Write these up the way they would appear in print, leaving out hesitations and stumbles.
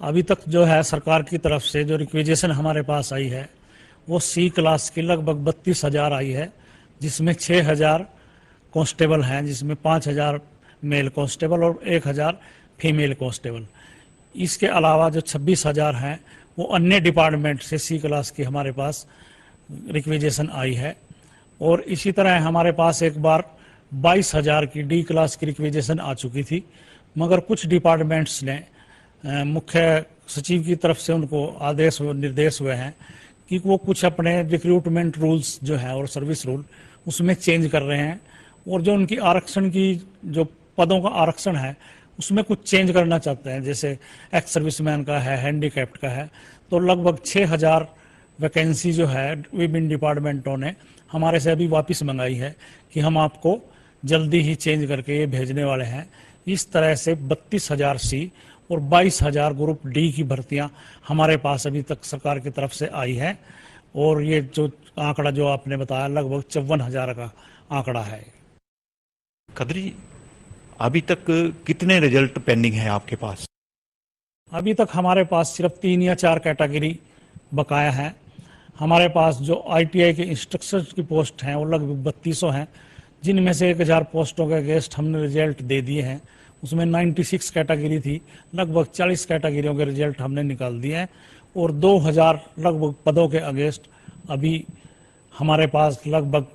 अभी तक जो है सरकार की तरफ से जो रिक्वेजेशन हमारे पास आई है वो सी क्लास की लगभग 32,000 आई है, जिसमें 6,000 कांस्टेबल हैं, जिसमें 5,000 मेल कांस्टेबल और 1,000 फीमेल कांस्टेबल। इसके अलावा जो 26,000 हैं वो अन्य डिपार्टमेंट से सी क्लास की हमारे पास रिक्वेजेशन आई है। और इसी तरह हमारे पास एक बार 22,000 की डी क्लास की रिक्वेजेशन आ चुकी थी, मगर कुछ डिपार्टमेंट्स ने मुख्य सचिव की तरफ से उनको आदेश निर्देश हुए हैं कि वो कुछ अपने रिक्रूटमेंट रूल्स जो है और सर्विस रूल उसमें चेंज कर रहे हैं, और जो उनकी आरक्षण की जो पदों का आरक्षण है उसमें कुछ चेंज करना चाहते हैं। जैसे एक्स सर्विसमैन का है, हैंडीकैप्ड का है, तो लगभग 6,000 वैकेंसी जो है विभिन्न डिपार्टमेंटों ने हमारे से अभी वापस मंगाई है कि हम आपको जल्दी ही चेंज करके ये भेजने वाले हैं। इस तरह से 32,000 सी और 22,000 ग्रुप डी की भर्तियां हमारे पास अभी तक सरकार की तरफ से आई है, और ये जो आंकड़ा जो आपने बताया लगभग 54,000 का आंकड़ा है। खत्री, अभी तक कितने रिजल्ट पेंडिंग है आपके पास? अभी तक हमारे पास सिर्फ 3 या 4 कैटेगरी बकाया है। हमारे पास जो ITI के इंस्ट्रक्टर की पोस्ट हैं वो लगभग 3200 हैं, जिनमें से 1,000 पोस्टों के अगेंस्ट हमने रिजल्ट दे दिए हैं। उसमें 96 कैटेगरी थी, लगभग 40 कैटेगरियों के रिजल्ट हमने निकाल दिए हैं, और 2,000 लगभग पदों के अगेंस्ट अभी हमारे पास लगभग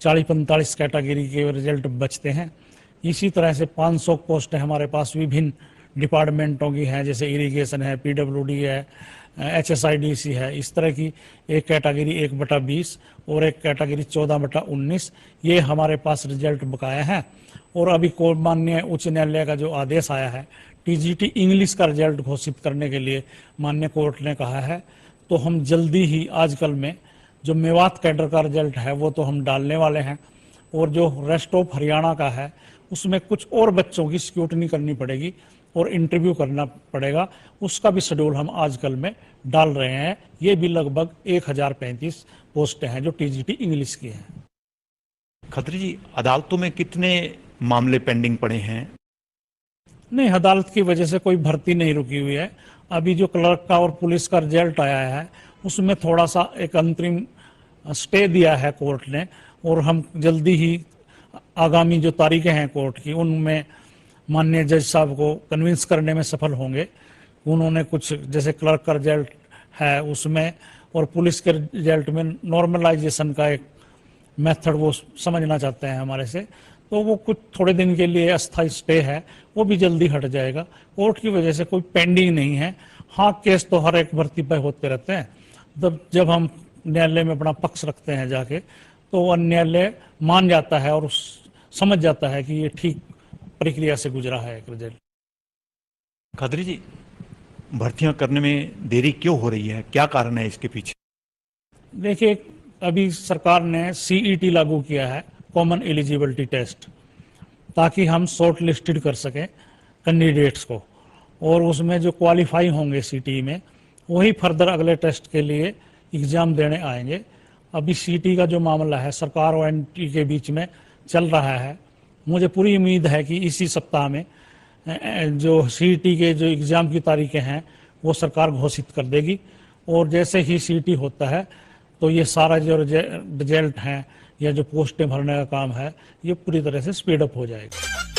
40-45 कैटेगरी के रिजल्ट बचते हैं। इसी तरह से 500 पोस्टें हमारे पास विभिन्न डिपार्टमेंटों की हैं, जैसे इरिगेशन है, PWD है, HSIDC है। इस तरह की एक कैटेगरी 1/20 और एक कैटेगरी 14/19 ये हमारे पास रिजल्ट बकाया है। और अभी माननीय उच्च न्यायालय का जो आदेश आया है TGT इंग्लिश का रिजल्ट घोषित करने के लिए माननीय कोर्ट ने कहा है, तो हम जल्दी ही आजकल में जो मेवात कैडर का रिजल्ट है वो तो हम डालने वाले हैं, और जो रेस्ट ऑफ हरियाणा का है उसमें कुछ और बच्चों की स्क्रूटनी करनी पड़ेगी और इंटरव्यू करना पड़ेगा, उसका भी शेड्यूल हम आजकल में डाल रहे हैं। ये भी लगभग 1,035 पोस्टें हैं जो TGT इंग्लिश की हैं। खत्री जी, अदालतों में कितने मामले पेंडिंग पड़े हैं? नहीं, अदालत की वजह से कोई भर्ती नहीं रुकी हुई है। अभी जो क्लर्क का और पुलिस का रिजल्ट आया है उसमें थोड़ा सा एक अंतरिम स्टे दिया है कोर्ट ने, और हम जल्दी ही आगामी जो तारीखें हैं कोर्ट की उनमें माननीय जज साहब को कन्विंस करने में सफल होंगे। उन्होंने कुछ जैसे क्लर्क का रिजल्ट है उसमें और पुलिस के रिजल्ट में नॉर्मलाइजेशन का एक मेथड वो समझना चाहते हैं हमारे से, तो वो कुछ थोड़े दिन के लिए अस्थायी स्टे है, वो भी जल्दी हट जाएगा। कोर्ट की वजह से कोई पेंडिंग नहीं है। हाँ, केस तो हर एक भर्ती पर होते रहते हैं, जब हम न्यायालय में अपना पक्ष रखते हैं जाके, तो वह न्यायालय मान जाता है और समझ जाता है कि ये ठीक प्रक्रिया से गुजरा है एक रिजल्ट। खत्री जी, भर्तियां करने में देरी क्यों हो रही है, क्या कारण है इसके पीछे? देखिए, अभी सरकार ने CET लागू किया है, कॉमन एलिजिबिलिटी टेस्ट, ताकि हम शॉर्ट लिस्टेड कर सकें कैंडिडेट्स को, और उसमें जो क्वालिफाई होंगे CT में वही फर्दर अगले टेस्ट के लिए एग्ज़ाम देने आएंगे। अभी CT का जो मामला है सरकार और NT के बीच में चल रहा है। मुझे पूरी उम्मीद है कि इसी सप्ताह में जो CT के जो एग्ज़ाम की तारीखें हैं वो सरकार घोषित कर देगी, और जैसे ही CT होता है तो ये सारा जो रिजल्ट हैं या जो पोस्टें भरने का काम है ये पूरी तरह से स्पीड अप हो जाएगा।